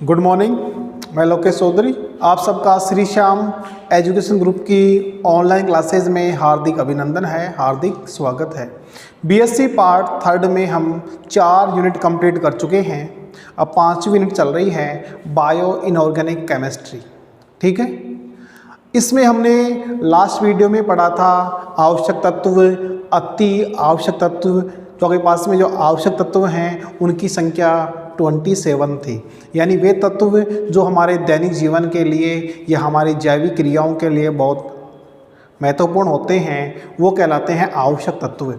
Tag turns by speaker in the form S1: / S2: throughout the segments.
S1: Good morning, मैं लोकेश चौधरी। आप सबका श्री श्याम एजुकेशन ग्रुप की ऑनलाइन क्लासेज में हार्दिक अभिनंदन है, हार्दिक स्वागत है। बीएससी पार्ट थर्ड में हम 4 यूनिट कंप्लीट कर चुके हैं। अब 5वीं यूनिट चल रही है बायो इनऑर्गेनिक केमिस्ट्री। ठीक है, इसमें हमने लास्ट वीडियो में पढ़ा था आवश्यक तत्व, अति आवश्यक तत्व। तो आपके पास में जो आवश्यक तत्व हैं उनकी संख्या 27 थी, यानी वे तत्व जो हमारे दैनिक जीवन के लिए या हमारी जैविक क्रियाओं के लिए बहुत महत्वपूर्ण होते हैं, वो कहलाते हैं आवश्यक तत्व।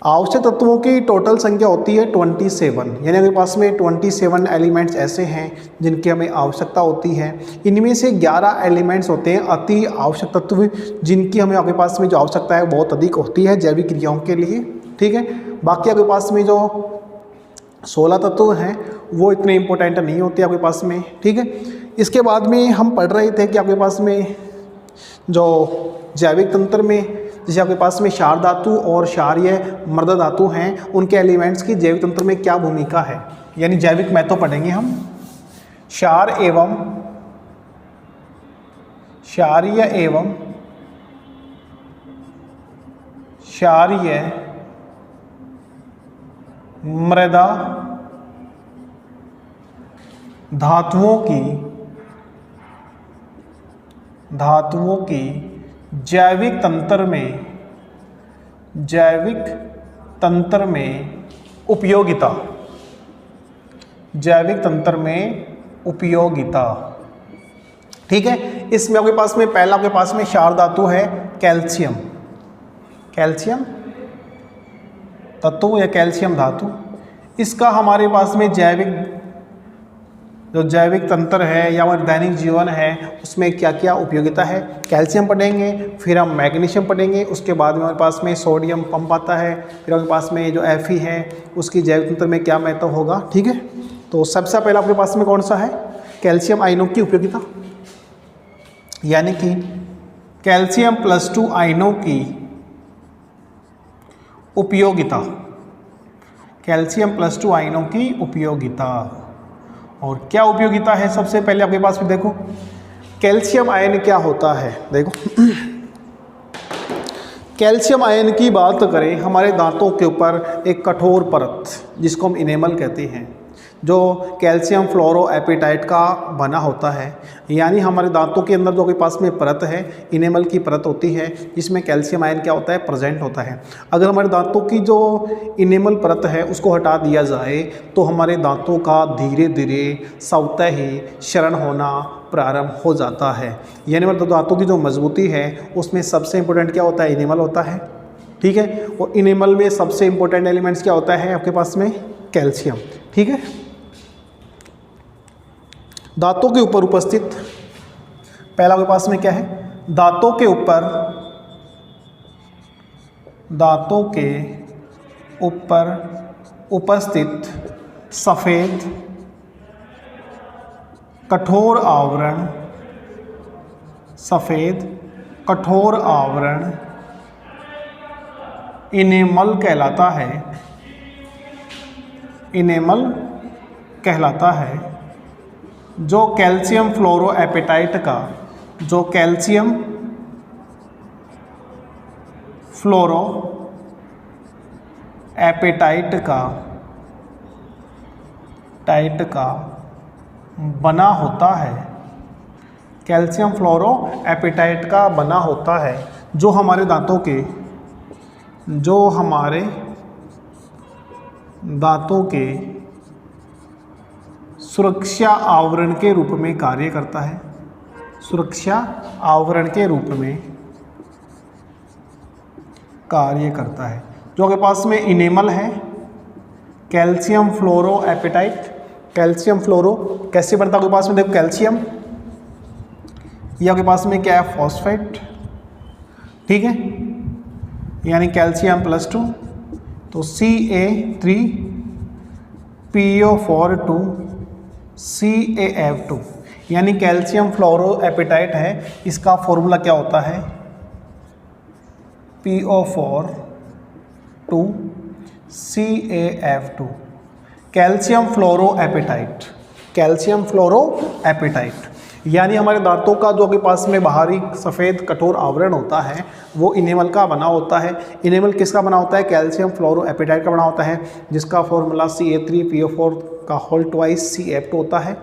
S1: आवश्यक तत्वों की टोटल संख्या होती है 27, यानी आपके पास में 27 एलिमेंट्स ऐसे हैं जिनकी हमें आवश्यकता होती है। इनमें से 11 एलिमेंट्स होते हैं अति आवश्यक तत्व, जिनकी हमें आपके पास में जो आवश्यकता है बहुत अधिक होती है जैविक क्रियाओं के लिए। ठीक है, बाकी आपके पास में जो 16 तत्व हैं वो इतने इम्पोर्टेंट नहीं होते आपके पास में। ठीक है, इसके बाद में हम पढ़ रहे थे कि आपके पास में जो जैविक तंत्र में जैसे आपके पास में क्षार धातु और क्षारीय मृदा धातु हैं, उनके एलिमेंट्स की जैविक तंत्र में क्या भूमिका है, यानी जैविक महत्व पढ़ेंगे हम। क्षार एवं क्षारीय एवं क्षारीय मृदा धातुओं की जैविक तंत्र में उपयोगिता। ठीक है, इसमें आपके पास में पहला आपके पास में क्षार धातु है कैल्शियम तत्व या कैल्शियम धातु। इसका हमारे पास में जैविक तंत्र है या हमारा दैनिक जीवन है उसमें क्या क्या उपयोगिता है, कैल्शियम पढ़ेंगे, फिर हम मैग्नीशियम पढ़ेंगे, उसके बाद में हमारे पास में सोडियम पंप आता है, फिर हमारे पास में जो Fe है उसकी जैविक तंत्र में क्या महत्व होगा। ठीक है, तो सबसे पहले आपके पास में कौन सा है, कैल्शियम आयनों की उपयोगिता, यानी कि कैल्शियम +2 आयनों की उपयोगिता। कैल्शियम +2 आयनों की उपयोगिता और क्या उपयोगिता है, सबसे पहले आपके पास में देखो कैल्शियम आयन क्या होता है। देखो कैल्शियम आयन की बात करें, हमारे दांतों के ऊपर एक कठोर परत जिसको हम इनेमल कहते हैं, जो कैल्शियम फ्लोरोएपेटाइट का बना होता है, यानी हमारे दांतों के अंदर जो के पास में परत है इनेमल की परत होती है, जिसमें कैल्शियम आयन क्या होता है, प्रेजेंट होता है। अगर हमारे दांतों की जो इनेमल परत है उसको हटा दिया जाए तो हमारे दांतों का धीरे धीरे स्वतः ही क्षरण होना प्रारंभ हो जाता है, यानी हमारे दांतों की जो मजबूती है उसमें सबसे इंपॉर्टेंट क्या होता है, इनेमल होता है। ठीक है, और इनेमल में सबसे इंपॉर्टेंट एलिमेंट्स क्या होता है आपके पास में, कैल्शियम। ठीक है, दांतों के ऊपर उपस्थित पहला आपके पास में क्या है, दांतों के ऊपर उपस्थित सफेद कठोर आवरण इनेमल कहलाता है, जो कैल्शियम फ्लोरोएपेटाइट का बना होता है। कैल्शियम फ्लोरोएपेटाइट का बना होता है, जो हमारे दांतों के सुरक्षा आवरण के रूप में कार्य करता है। सुरक्षा आवरण के रूप में कार्य करता है। जो आपके पास में इनेमल है कैल्शियम फ्लोरोएपेटाइट, कैल्शियम फ्लोरो कैसे बनता है आपके पास में, देखो कैल्शियम, ये आपके पास में क्या है, फॉस्फेट। ठीक है, यानी कैल्शियम +2 तो Ca3PO4 CaF2, यानी कैल्शियम फ्लोरोएपेटाइट है, इसका फॉर्मूला क्या होता है, PO4 CaF2 कैल्शियम फ्लोरोएपेटाइट। कैल्शियम फ्लोरोएपेटाइट। यानी हमारे दांतों का जो आपके पास में बाहरी सफ़ेद कठोर आवरण होता है वो इनेमल का बना होता है। इनेमल किसका बना होता है? कैल्शियम फ्लोरोएपेटाइट का बना होता है, जिसका फॉर्मूला Ca3PO4 का होल ट्वाइस CF2 होता है,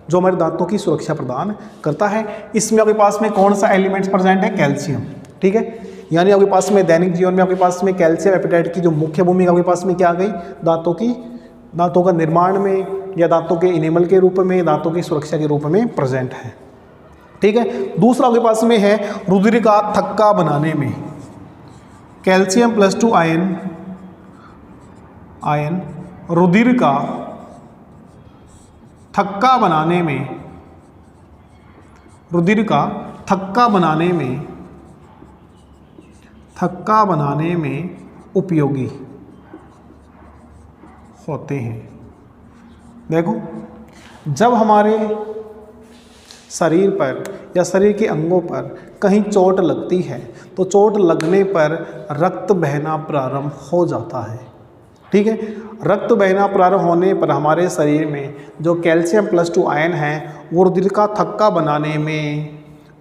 S1: जो हमारे दांतों की सुरक्षा प्रदान करता है। इसमें आपके पास में कौन सा एलिमेंट्स प्रेजेंट है? कैल्शियम। ठीक है, यानी आपके पास में दैनिक जीवन में आपके पास में कैल्शियम एपेटाइट की जो मुख्य भूमिका आपके पास में क्या आ गई? दांतों का निर्माण में, या दांतों के इनेमल के रूप में, दांतों की सुरक्षा के रूप में प्रेजेंट है। ठीक है, दूसरा आपके पास में है रुधिर का थक्का बनाने में कैल्शियम +2 आयन रुधिर का थक्का बनाने में, रुधिर का थक्का बनाने में उपयोगी होते हैं। देखो, जब हमारे शरीर पर या शरीर के अंगों पर कहीं चोट लगती है तो चोट लगने पर रक्त बहना प्रारंभ हो जाता है। ठीक है, रक्त बहना प्रारंभ होने पर हमारे शरीर में जो कैल्शियम +2 आयन है वो रुधिर का थक्का बनाने में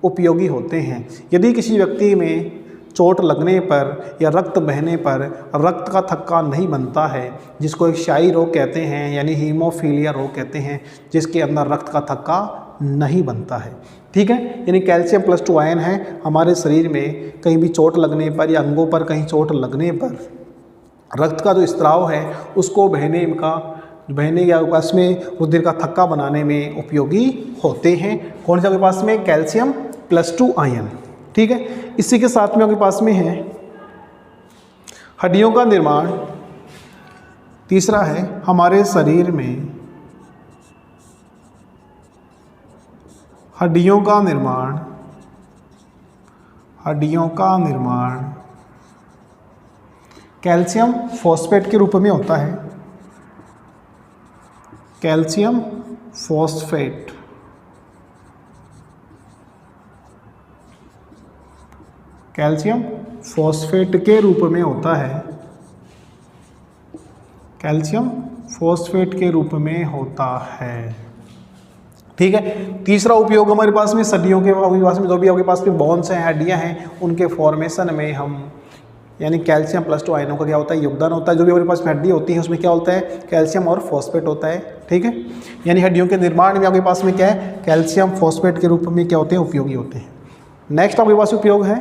S1: उपयोगी होते हैं। यदि किसी व्यक्ति में चोट लगने पर या रक्त बहने पर रक्त का थक्का नहीं बनता है, जिसको एक क्षयी रोग कहते हैं, यानी हीमोफीलिया रोग कहते हैं, जिसके अंदर रक्त का थक्का नहीं बनता है। ठीक है, यानी कैल्शियम +2 आयन है हमारे शरीर में कहीं भी चोट लगने पर या अंगों पर कहीं चोट लगने पर रक्त का जो स्त्राव है उसको बहने या पास में रुधिर का थक्का बनाने में उपयोगी होते हैं। कौन से आपके पास में? Calcium +2 ion. ठीक है, इसी के साथ में आपके पास में है हड्डियों का निर्माण। तीसरा है हमारे शरीर में हड्डियों का निर्माण कैल्शियम फॉस्फेट के रूप में होता है। कैल्शियम फॉस्फेट के रूप में होता है। कैल्शियम फॉस्फेट के रूप में होता है। ठीक है, तीसरा उपयोग हमारे पास में हड्डियों के पास में जो भी आपके पास में बोन्स हैं, हड्डियां हैं, उनके फॉर्मेशन में हम यानी कैल्शियम +2 आयनों का क्या होता है? योगदान होता है। जो भी हमारे पास में हड्डी होती है उसमें क्या होता है? कैल्शियम और फॉस्फेट होता है। ठीक है, यानी हड्डियों के निर्माण में आपके पास में क्या है? कैल्शियम फॉस्फेट के रूप में क्या होते हैं? उपयोगी होते हैं। नेक्स्ट आपके पास उपयोग है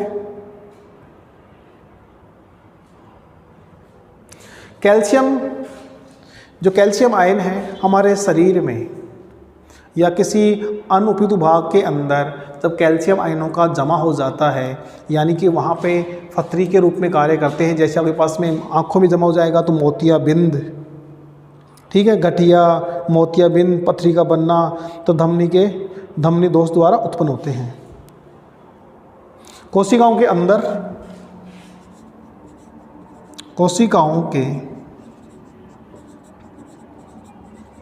S1: कैल्शियम। जो कैल्शियम आयन है हमारे शरीर में या किसी अनुपयुक्त भाग के अंदर जब कैल्शियम आयनों का जमा हो जाता है, यानी कि वहाँ पे पथरी के रूप में कार्य करते हैं। जैसे आपके पास में आँखों में जमा हो जाएगा तो मोतियाबिंद, ठीक है, गठिया, मोतियाबिंद, पथरी का बनना, तो धमनी दोष द्वारा उत्पन्न होते हैं। कोशिकाओं के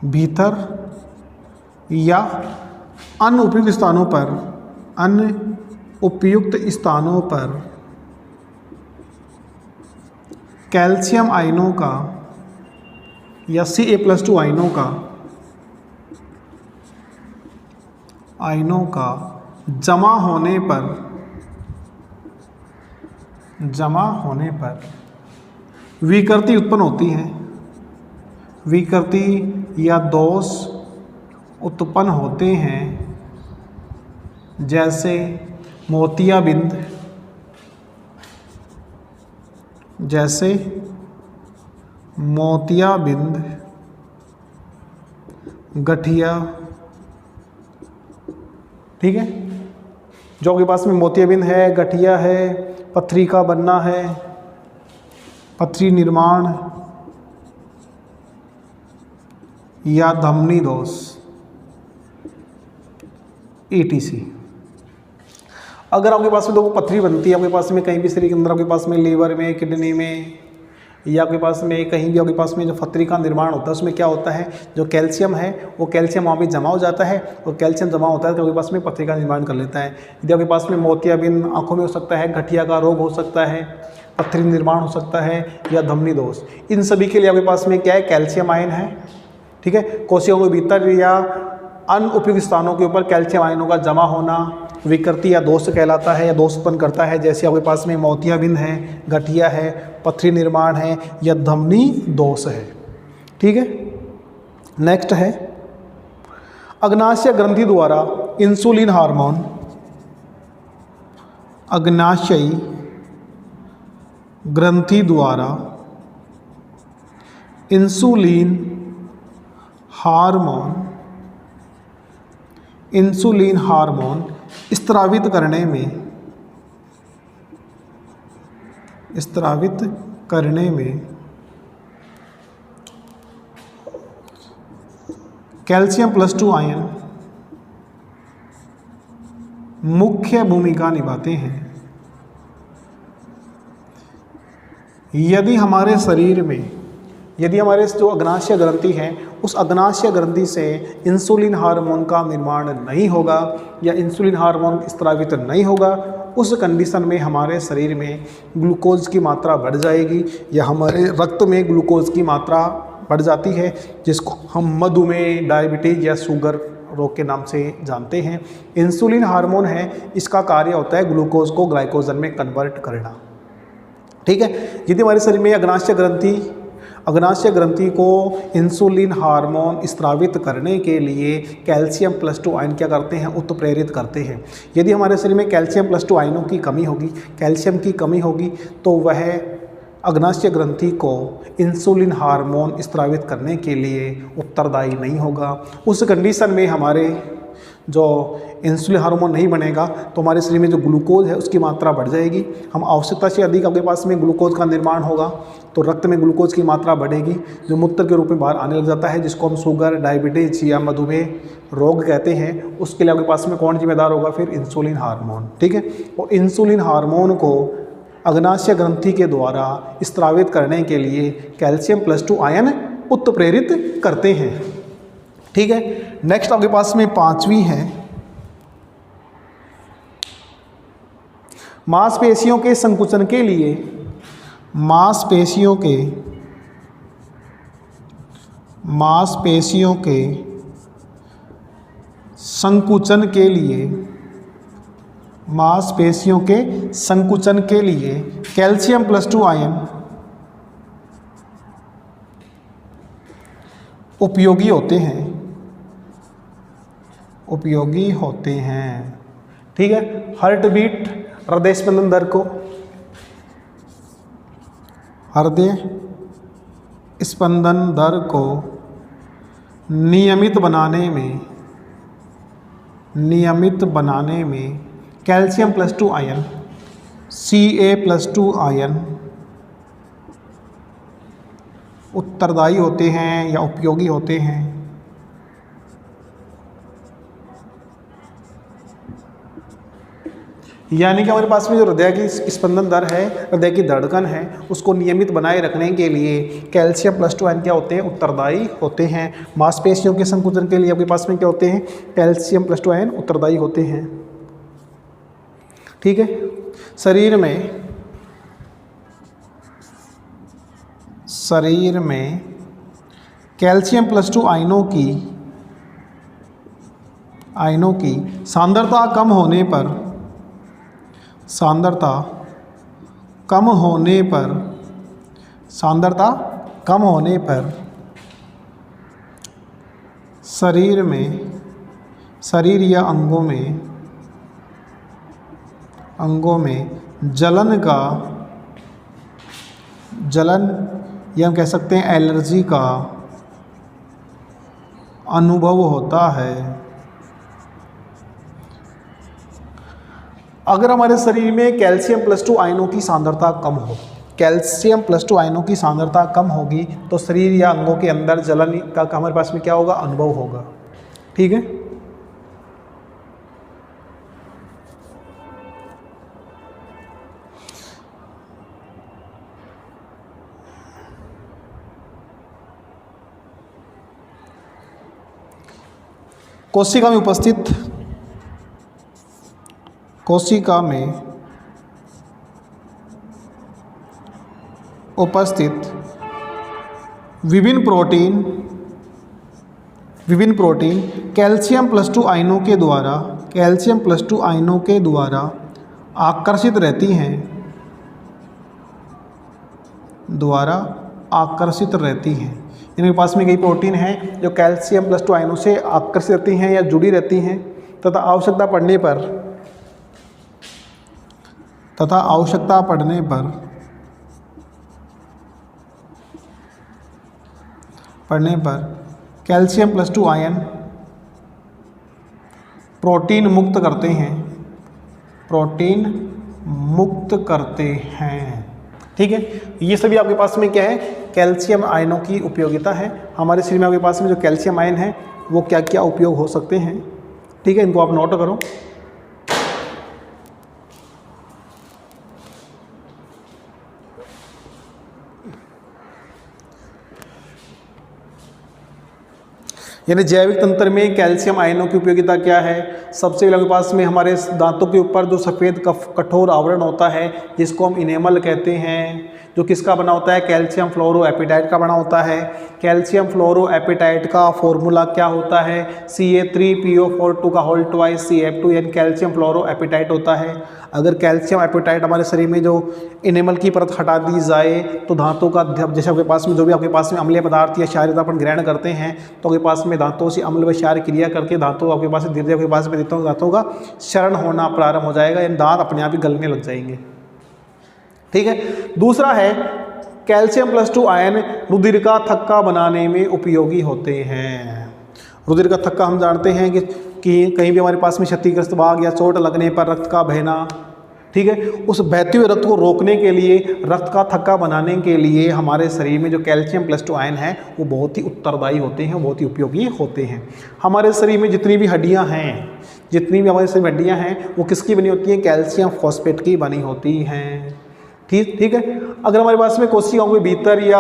S1: भीतर या अनुपयुक्त स्थानों पर कैल्शियम आयनों का या Ca+2 आयनों का जमा होने पर विकृति उत्पन्न होती है। विकृति या दोष उत्पन्न होते हैं, जैसे मोतियाबिंद, गठिया। ठीक है, जो आपके पास में मोतियाबिंद है, गठिया है, पथरी का बनना है, पथरी निर्माण या धमनी दोष ETC। अगर आपके पास में दो पथरी बनती है आपके पास में कहीं भी शरीर के अंदर, आपके पास में लीवर में, किडनी में, या आपके पास में कहीं भी आपके पास में जो पथरी का निर्माण होता है उसमें क्या होता है? जो कैल्शियम है वो कैल्शियम वहाँ पे जमा हो जाता है, और कैल्शियम जमा होता है तो आपके पास में पथरी का निर्माण कर लेता है। यदि आपके पास में मोतियाबिंद आँखों में हो सकता है, गठिया का रोग हो सकता है, पथरी निर्माण हो सकता है, या धमनी दोष, इन सभी के लिए आपके पास में क्या है? कैल्शियम आयन है। ठीक है, कोशिकाओं के भीतर या अनुपयुक्त स्थानों के ऊपर कैल्शियम आयनों का जमा होना विकृति या दोष कहलाता है, या दोष उत्पन्न करता है। जैसे आपके पास में मोतियाबिंद है, गठिया है, पथरी निर्माण है, या धमनी दोष है। ठीक है, नेक्स्ट है अग्नाशय ग्रंथि द्वारा इंसुलिन हार्मोन, अग्नाशयी ग्रंथि द्वारा इंसुलिन हार्मोन स्त्रावित करने में कैल्शियम+2 आयन मुख्य भूमिका निभाते हैं। यदि हमारे शरीर में, यदि हमारे जो अग्नाशय ग्रंथि है उस अग्नाशय ग्रंथि से इंसुलिन हार्मोन का निर्माण नहीं होगा या इंसुलिन हार्मोन स्त्रावित नहीं होगा, उस कंडीशन में हमारे शरीर में ग्लूकोज की मात्रा बढ़ जाएगी या हमारे रक्त में ग्लूकोज की मात्रा बढ़ जाती है, जिसको हम मधुमेह, डायबिटीज या शुगर रोग के नाम से जानते हैं। इंसुलिन हार्मोन है, इसका कार्य होता है ग्लूकोज को ग्लाइकोजन में कन्वर्ट करना। ठीक है, यदि हमारे शरीर में अग्नाशय ग्रंथि को इंसुलिन हार्मोन स्त्रावित करने के लिए कैल्शियम+2 आयन क्या करते हैं, उत्प्रेरित करते हैं। यदि हमारे शरीर में कैल्शियम+2 आयनों की कमी होगी, कैल्शियम की कमी होगी, तो वह अग्नाशय ग्रंथि को इंसुलिन हार्मोन स्त्रावित करने के लिए उत्तरदायी नहीं होगा। उस कंडीशन में हमारे जो इंसुलिन हार्मोन नहीं बनेगा तो हमारे शरीर में जो ग्लूकोज है उसकी मात्रा बढ़ जाएगी। हम आवश्यकता से अधिक आपके पास में ग्लूकोज का निर्माण होगा तो रक्त में ग्लूकोज की मात्रा बढ़ेगी, जो मूत्र के रूप में बाहर आने लग जाता है, जिसको हम शुगर, डायबिटीज या मधुमेह रोग कहते हैं। उसके लिए आपके पास में कौन जिम्मेदार होगा, फिर इंसुलिन हार्मोन। ठीक है, और इंसुलिन हार्मोन को अग्नाशय ग्रंथि के द्वारा स्त्रावित करने के लिए कैल्शियम+2 आयन उत्प्रेरित करते हैं। ठीक है, नेक्स्ट आपके पास में 5वीं है मांसपेशियों के संकुचन के लिए, मांसपेशियों के संकुचन के लिए कैल्शियम+2 आयन उपयोगी होते हैं। ठीक है, हार्ट बीट, हृदय स्पंदन दर को नियमित बनाने में कैल्शियम+2 आयन, Ca+2 आयन उत्तरदायी होते हैं या उपयोगी होते हैं। यानी कि हमारे पास में जो हृदय की स्पंदन दर है, हृदय की धड़कन है, उसको नियमित बनाए रखने के लिए कैल्शियम+2 आयन क्या होते हैं, उत्तरदायी होते हैं। मांसपेशियों के संकुचन के लिए आपके पास में क्या होते हैं, कैल्शियम+2 आयन उत्तरदायी होते हैं। ठीक है, शरीर में कैल्शियम+2 आयनों की सांद्रता कम होने पर शरीर या अंगों में जलन या हम कह सकते हैं एलर्जी का अनुभव होता है। अगर हमारे शरीर में कैल्शियम+2 आयनों की सांद्रता कम हो, कैल्शियम+2 आयनों की सांद्रता कम होगी तो शरीर या अंगों के अंदर जलन का हमारे पास में क्या होगा, अनुभव होगा। ठीक है, कोशिका में उपस्थित विभिन्न विभिन्न प्रोटीन कैल्शियम प्लस टू आयनों के द्वारा आकर्षित रहती हैं, इनके पास में कई प्रोटीन हैं जो कैल्शियम प्लस टू आयनों से आकर्षित रहती हैं या जुड़ी रहती हैं तथा आवश्यकता पड़ने पर calcium plus two ion protein मुक्त करते हैं। ठीक है, ये सभी आपके पास में क्या है, कैल्शियम आयनों की उपयोगिता है। हमारे शरीर में आपके पास में जो कैल्शियम आयन है वो क्या क्या उपयोग हो सकते हैं। ठीक है, इनको आप नोट करो। यानी जैविक तंत्र में कैल्शियम आयनों की उपयोगिता क्या है। सबसे पहले आपके पास में हमारे दांतों के ऊपर जो सफ़ेद कठोर आवरण होता है जिसको हम इनेमल कहते हैं, जो किसका बना होता है, कैल्शियम फ्लोरोएपेटाइट का बना होता है। कैल्शियम फ्लोरोएपेटाइट का फॉर्मूला क्या होता है, Ca3PO42 का होल ट्वाइस CF2 यानी कैल्शियम फ्लोरोएपेटाइट होता है। अगर कैल्शियम एपेटाइट हमारे शरीर में जो इनेमल की परत हटा दी जाए तो दांतों का, जैसे आपके पास में जो भी आपके पास में अम्लीय पदार्थ या क्षारीयता अपन ग्रहण करते हैं तो आपके पास में दांतों से अम्ल व क्षार क्रिया करके दांतों आपके पास धीरे धीरे आपके पास में दांतों का क्षरण होना प्रारंभ हो जाएगा, यानी दांत अपने आप ही गलने लग जाएंगे। ठीक है, दूसरा है कैल्शियम प्लस टू आयन रुधिर का थक्का बनाने में उपयोगी होते हैं। रुधिर का थक्का हम जानते हैं कि कहीं भी हमारे पास में क्षतिग्रस्त भाग या चोट लगने पर रक्त का बहना, ठीक है, उस बहते हुए रक्त को रोकने के लिए, रक्त का थक्का बनाने के लिए हमारे शरीर में जो कैल्शियम प्लस टू आयन है वो बहुत ही उत्तरदायी होते हैं, बहुत ही उपयोगी होते हैं। हमारे शरीर में जितनी भी हड्डियां हैं, वो किसकी बनी होती हैं, कैल्शियम फॉस्फेट की बनी होती हैं। ठीक है, अगर हमारे पास में कोशिकाओं के भीतर या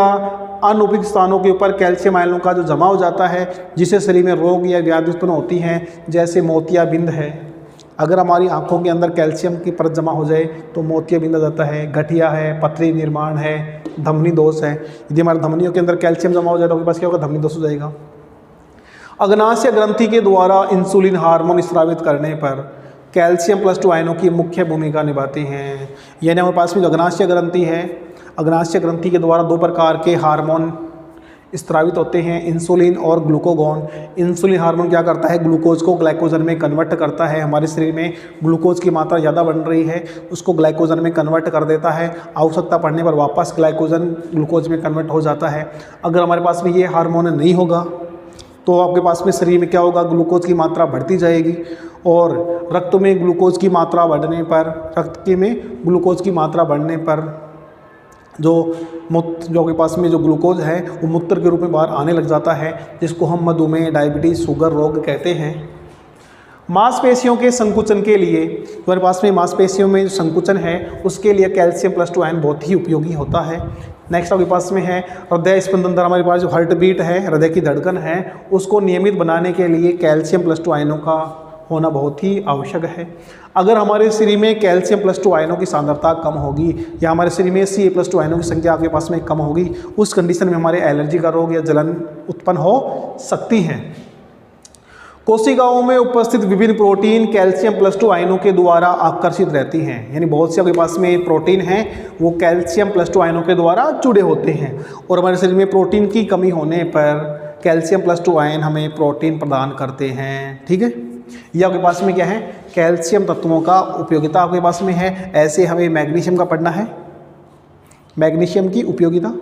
S1: अनुपयुक्त स्थानों के ऊपर कैल्शियम आयनों का जो जमा हो जाता है जिससे शरीर में रोग या व्याधि उत्पन्न होती हैं, जैसे मोतियाबिंद है। अगर हमारी आंखों के अंदर कैल्शियम की परत जमा हो जाए तो मोतियाबिंद आ जाता है, गठिया है, पथरी निर्माण है, धमनी दोष है। यदि हमारे धमनियों के अंदर कैल्शियम जमा हो जाए तो आपके पास क्या होगा, धमनी दोष हो जाएगा। अग्नाशय ग्रंथि के द्वारा इंसुलिन हार्मोन स्रावित करने पर कैल्शियम प्लस टू आयनों की मुख्य भूमिका निभाती हैं। यानी हमारे पास में जो अग्नाशय ग्रंथि है, अग्नाशय ग्रंथि के द्वारा दो प्रकार के हार्मोन स्रावित होते हैं, इंसुलिन और ग्लूकोगॉन। इंसुलिन हार्मोन क्या करता है, ग्लूकोज को ग्लाइकोजन में कन्वर्ट करता है। हमारे शरीर में ग्लूकोज की मात्रा ज़्यादा बन रही है, उसको ग्लाइकोजन में कन्वर्ट कर देता है। आवश्यकता पड़ने पर वापस ग्लूकोज में कन्वर्ट हो जाता है। अगर हमारे पास में ये हार्मोन नहीं होगा तो आपके पास में शरीर में क्या होगा, ग्लूकोज की मात्रा बढ़ती जाएगी और रक्त में ग्लूकोज की मात्रा बढ़ने पर जो आपके पास में जो ग्लूकोज है वो मूत्र के रूप में बाहर आने लग जाता है, जिसको हम मधुमेह, डायबिटीज़, शुगर रोग कहते हैं। मांसपेशियों के संकुचन के लिए, हमारे पास में मांसपेशियों में जो संकुचन है उसके लिए कैल्शियम प्लस टू आयन बहुत ही उपयोगी होता है। नेक्स्ट आपके पास में है हृदय स्पंदन दर, हमारे पास जो हार्ट बीट है, हृदय की धड़कन है, उसको नियमित बनाने के लिए कैल्शियम प्लस टू आयनों का होना बहुत ही आवश्यक है। अगर हमारे शरीर में कैल्शियम प्लस टू आयनों की सांद्रता कम होगी या हमारे शरीर में Ca प्लस टू आयनों की संख्या आपके पास में कम होगी, उस कंडीशन में हमारे एलर्जी का रोग या जलन उत्पन्न हो सकती है। कोशिकाओं में उपस्थित विभिन्न प्रोटीन कैल्शियम प्लस टू आयनों के द्वारा आकर्षित रहती हैं। यानी बहुत से आपके पास में प्रोटीन हैं वो कैल्शियम प्लस टू आयनों के द्वारा जुड़े होते हैं और हमारे शरीर में प्रोटीन की कमी होने पर कैल्शियम प्लस टू आयन हमें प्रोटीन प्रदान करते हैं। ठीक है, ये आपके पास में क्या है, कैल्शियम तत्वों का उपयोगिता आपके पास में है। ऐसे हमें मैग्नीशियम का पढ़ना है, मैग्नीशियम की उपयोगिता।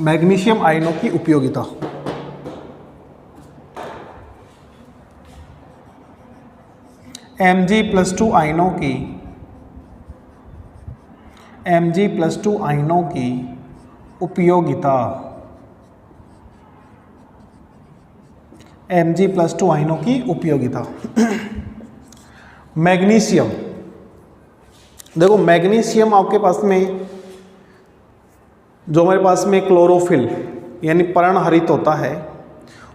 S1: मैग्नीशियम आयनों की उपयोगिता, Mg प्लस टू आयनों की उपयोगिता, Mg प्लस टू आयनों की उपयोगिता। मैग्नीशियम, देखो मैग्नीशियम आपके पास में जो हमारे पास में क्लोरोफिल यानी पर्णहरित होता है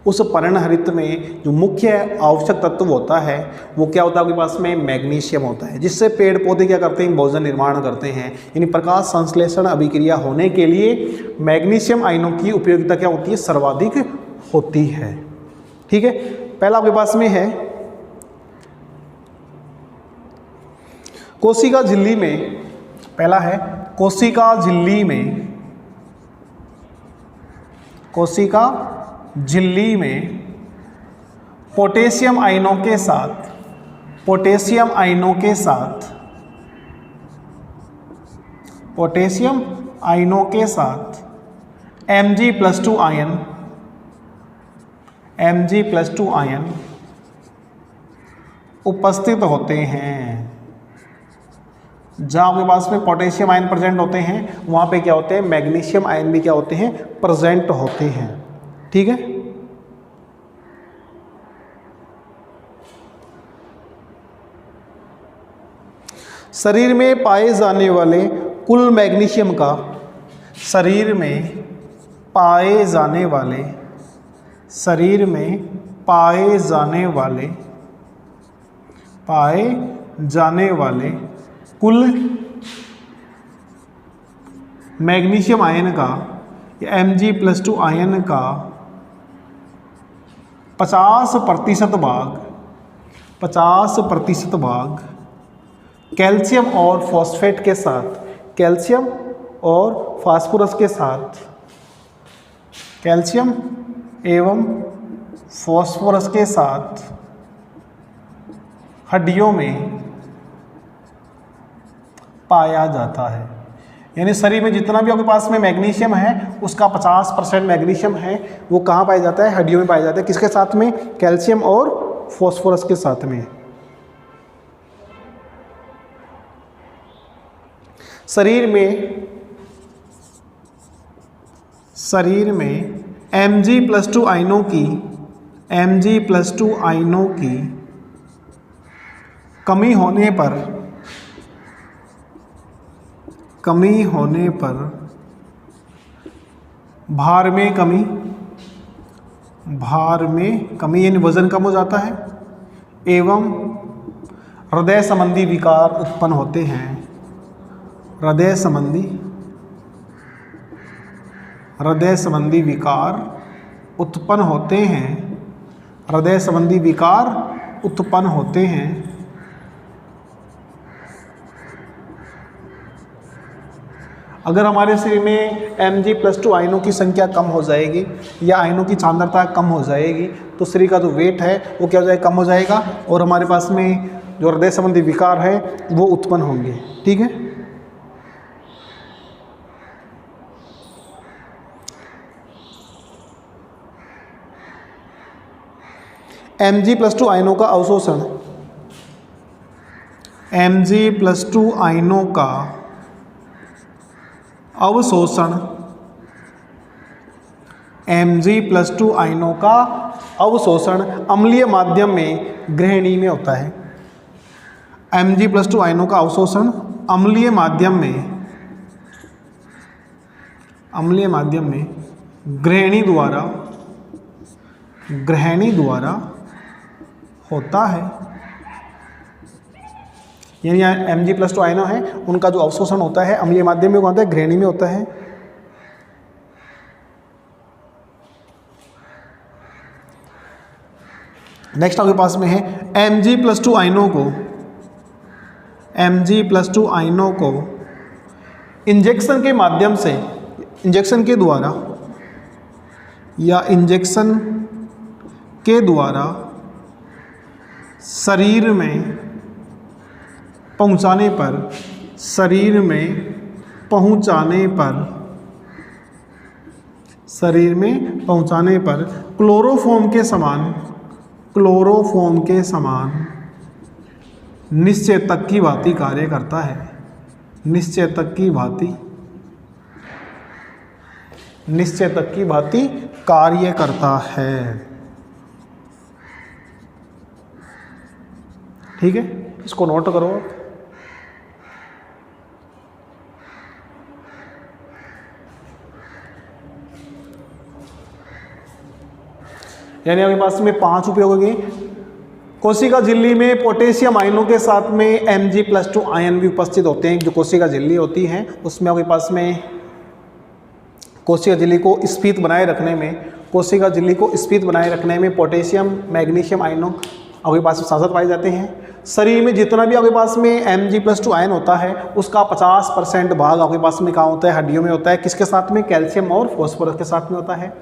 S1: उस पर्णहरित में जो मुख्य आवश्यक तत्व होता है वो क्या होता है आपके पास में, मैग्नीशियम होता है, जिससे पेड़ पौधे क्या करते हैं, भोजन निर्माण करते हैं। यानी प्रकाश संश्लेषण अभिक्रिया होने के लिए मैग्नीशियम आयनों की उपयोगिता क्या होती है, सर्वाधिक होती है। ठीक है, पहला आपके पास में है कोशिका झिल्ली में, पहला है कोशिका झिल्ली में, कोशिका झिल्ली में पोटेशियम आयनों के साथ, पोटेशियम आयनों के साथ, पोटेशियम आयनों के साथ Mg+2 आयन, Mg+2 आयन उपस्थित होते हैं। जहाँ आपके पास में पोटेशियम आयन प्रेजेंट होते हैं वहाँ पे क्या होते हैं, मैग्नीशियम आयन भी क्या होते हैं, प्रेजेंट होते हैं। ठीक है, शरीर में पाए जाने वाले कुल मैग्नीशियम का, शरीर में पाए जाने वाले, शरीर में पाए जाने वाले, पाए जाने वाले कुल मैग्नीशियम आयन का या Mg+2 आयन का 50% भाग, 50% भाग कैल्शियम और फॉस्फेट के साथ, कैल्शियम और फास्फोरस के साथ, कैल्शियम एवं फॉस्फोरस के साथ हड्डियों में पाया जाता है। यानी शरीर में जितना भी आपके पास में मैग्नीशियम है उसका 50% मैग्नीशियम है वो कहाँ पाया जाता है, हड्डियों में पाया जाता है। किसके साथ में, कैल्शियम और फॉस्फोरस के साथ में। शरीर में Mg+2 आयनों की, Mg+2 आयनों की कमी होने पर, कमी होने पर भार में कमी, भार में कमी यानी वजन कम हो जाता है एवं हृदय संबंधी विकार उत्पन्न होते हैं। हृदय संबंधी विकार उत्पन्न होते हैं, हृदय संबंधी विकार उत्पन्न होते हैं। अगर हमारे शरीर में Mg+2 आयनों की संख्या कम हो जाएगी या आयनों की सांद्रता कम हो जाएगी तो शरीर का जो वेट है वो क्या हो जाएगा, कम हो जाएगा और हमारे पास में जो हृदय संबंधी विकार है वो उत्पन्न होंगे। ठीक है, Mg+2 आयनों का अवशोषण, Mg+2 आयनों का अवशोषण, Mg+2 आयनों का अवशोषण अम्लीय माध्यम में ग्रहणी में होता है। Mg+2 आयनों का अवशोषण अम्लीय माध्यम में, अम्लीय माध्यम में ग्रहणी द्वारा होता है। यानी Mg+2 आयन है उनका जो अवशोषण होता है अम्लीय माध्यम में होता है, ग्रहणी में होता है। नेक्स्ट आपके पास में है Mg+2 आयनों को, Mg+2 आयनों को इंजेक्शन के माध्यम से, इंजेक्शन के द्वारा या इंजेक्शन के द्वारा शरीर में पहुंचाने पर, शरीर में पहुंचाने पर, शरीर में पहुंचाने पर क्लोरोफॉर्म के समान, क्लोरोफॉर्म के समान निश्चेतक की भांति कार्य करता है। निश्चेतक की भांति, निश्चेतक की भांति कार्य करता है। ठीक है, इसको नोट करो आप। यानी आपके पास में 5 उपयोग होंगे। कोशिका झिल्ली में पोटेशियम आयनों के साथ में Mg+2 आयन भी उपस्थित होते हैं। जो कोशिका झिल्ली होती है उसमें आपके पास में कोशिका झिल्ली को स्फीत बनाए रखने में पोटेशियम मैग्नीशियम आयनों आपके पास में साथ पाए जाते हैं। शरीर में जितना भी आपके पास में Mg+2 आयन होता है उसका 50% भाग आपके पास में कहाँ होता है, हड्डियों में होता है। किसके साथ में, कैल्शियम और फॉस्फोरस के साथ में होता है।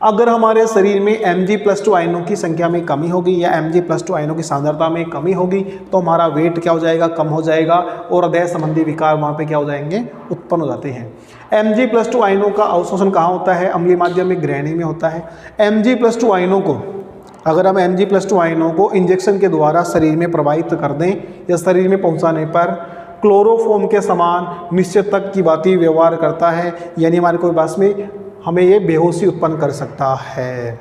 S1: अगर हमारे शरीर में Mg+2 आयनों की संख्या में कमी होगी या Mg+2 आयनों की सांद्रता में कमी होगी तो हमारा वेट क्या हो जाएगा, कम हो जाएगा और हृदय संबंधी विकार वहाँ पे क्या हो जाएंगे, उत्पन्न हो जाते हैं। Mg+2 आयनों का अवशोषण कहाँ होता है, अम्लीय माध्यम में ग्रहणी में होता है। Mg+2 आयनों को अगर हम Mg+2 आयनों को इंजेक्शन के द्वारा शरीर में प्रवाहित कर दें या शरीर में पहुँचाने पर क्लोरोफॉर्म के समान निश्चित तक की बाती व्यवहार करता है, यानी हमारे कोई पास में हमें ये बेहोशी उत्पन्न कर सकता है।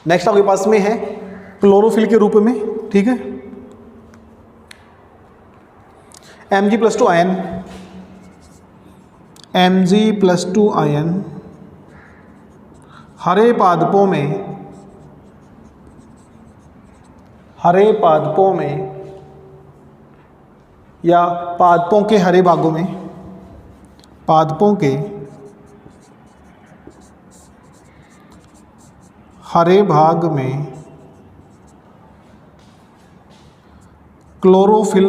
S1: नेक्स्ट आपके पास में है क्लोरोफिल के रूप में, ठीक है। Mg+2 आयन हरे पादपों में या पादपों के हरे भागों में, पादपों के हरे भाग में क्लोरोफिल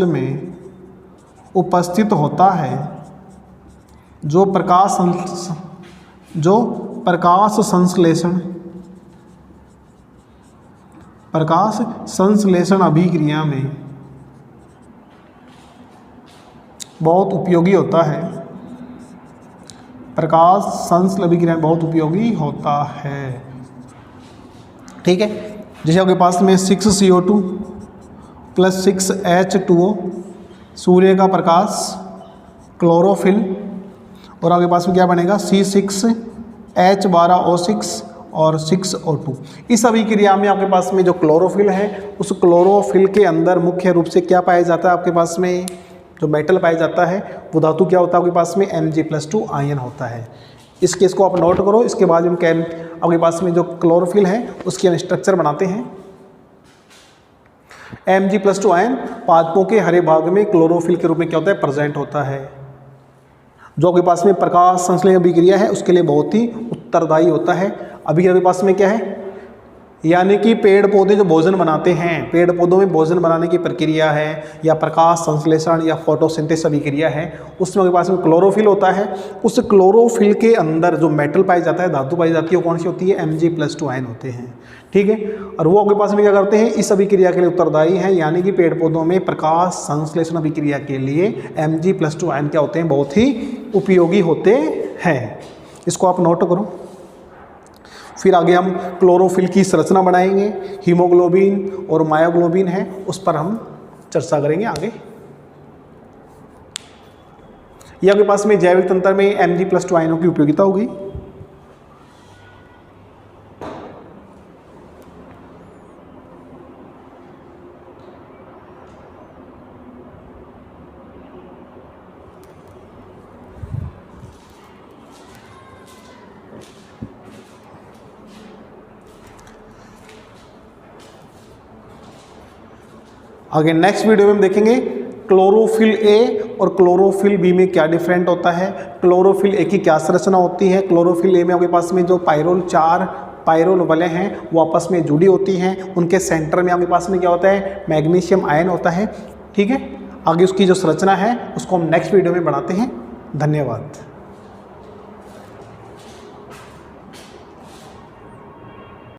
S1: में उपस्थित होता है, जो प्रकाश संश्लेषण अभिक्रिया में बहुत उपयोगी होता है। प्रकाश संश्लेषण अभिक्रिया में बहुत उपयोगी होता है, ठीक है। जैसे आपके पास में 6CO2 + 6H2O, सूर्य का प्रकाश, क्लोरोफिल, और आपके पास में क्या बनेगा C6H12O6 और 6O2। इस अभिक्रिया में आपके पास में जो क्लोरोफिल है उस क्लोरोफिल के अंदर मुख्य रूप से क्या पाया जाता है, आपके पास में जो मेटल पाया जाता है वो धातु क्या होता है, आपके पास में Mg+2 आयन होता है। इस केस को आप नोट करो। इसके बाद हम आपके पास में जो क्लोरोफिल है उसकी हम स्ट्रक्चर बनाते हैं। Mg+2 आयन पादपों के हरे भाग में क्लोरोफिल के रूप में क्या होता है, प्रेजेंट होता है, जो आपके पास में प्रकाश संश्लेषण अभिक्रिया है उसके लिए बहुत ही उत्तरदायी होता है। अभी आपके पास में क्या है, यानी कि पेड़ पौधे जो भोजन बनाते हैं, पेड़ पौधों में भोजन बनाने की प्रक्रिया है या प्रकाश संश्लेषण या फोटोसिंथेसिस अभिक्रिया है, उसमें आपके पास में क्लोरोफिल होता है। उस क्लोरोफिल के अंदर जो मेटल पाई जाता है, धातु पाई जाती है, वो कौन सी होती है, Mg+2 आयन होते हैं, ठीक है। और वो आपके पास में क्या करते हैं, इस अभिक्रिया के लिए उत्तरदायी हैं, यानी कि पेड़ पौधों में प्रकाश संश्लेषण अभिक्रिया के लिए Mg+2 आयन क्या होते हैं, बहुत ही उपयोगी होते हैं। इसको आप नोट करो। फिर आगे हम क्लोरोफिल की संरचना बनाएंगे, हीमोग्लोबिन और मायोग्लोबिन है, उस पर हम चर्चा करेंगे आगे। ये आपके पास में जैविक तंत्र में Mg+2 आयनों की उपयोगिता होगी। आगे नेक्स्ट वीडियो में हम देखेंगे क्लोरोफिल ए और क्लोरोफिल बी में क्या डिफरेंट होता है, क्लोरोफिल ए की क्या संरचना होती है। क्लोरोफिल ए में आपके पास में जो 4 पायरोल वलय हैं वो आपस में जुड़ी होती हैं, उनके सेंटर में आपके पास में क्या होता है, मैग्नीशियम आयन होता है, ठीक है। आगे उसकी जो संरचना है उसको हम नेक्स्ट वीडियो में बनाते हैं। धन्यवाद।